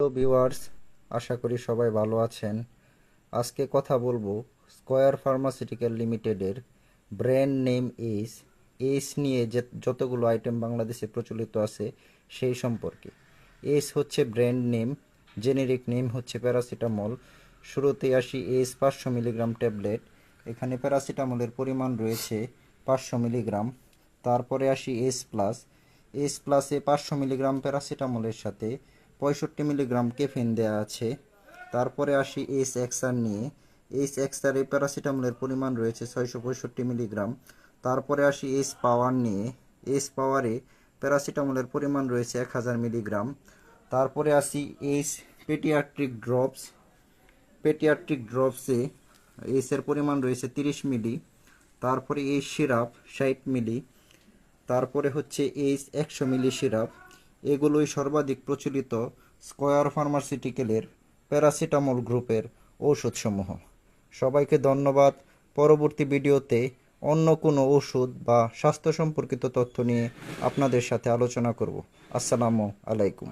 Hello viewers, আশা করি সবাই ভালো আছেন। আজকে কথা বলবো স্কয়ার ফার্মাসিউটিক্যাল লিমিটেডের ব্র্যান্ড নেম এইস নিয়ে যে যতগুলো আইটেম বাংলাদেশে প্রচলিত আছে সেই সম্পর্কে। এইস হচ্ছে ব্র্যান্ড নেম, জেনেরিক নেম হচ্ছে প্যারাসিটামল। শুরুতেই আসি এইস 500 মিলিগ্রাম ট্যাবলেট। এখানে প্যারাসিটামলের পরিমাণ রয়েছে 500 মিলিগ্রাম। তারপরে আসি এইচ প্লাসে 500 মিলিগ্রাম প্যারাসিটামলের সাথে 65 মিলিগ্রাম কেফিন দেওয়া আছে। তারপরে আসি এইচ এক্সআর নিয়ে। এইচ এক্সআরে প্যারাসিটামলের পরিমাণ রয়েছে 665 মিলিগ্রাম। তারপরে আসি এইচ পাওয়ার নিয়ে। এইচ পাওয়ারে প্যারাসিটামলের পরিমাণ রয়েছে 1000 মিলিগ্রাম। তারপরে আসি এইচ পেডিয়াট্রিক ড্রপস। পেডিয়াট্রিক ড্রপসে এইচের পরিমাণ রয়েছে 30 মিলি। তারপরে এইচ সিরাপ 60 মিলি। তারপরে হচ্ছে এইচ 100 মিলি সিরাপ। এগুলোই সর্বাধিক প্রচলিত স্কয়ার ফার্মাসিউটিক্যালের প্যারাসিটামল গ্রুপের ঔষধসমূহ। সবাইকে ধন্যবাদ। পরবর্তী ভিডিওতে অন্য কোনো ওষুধ বা স্বাস্থ্য সম্পর্কিত তথ্য নিয়ে আপনাদের সাথে আলোচনা করব। আসসালামু আলাইকুম।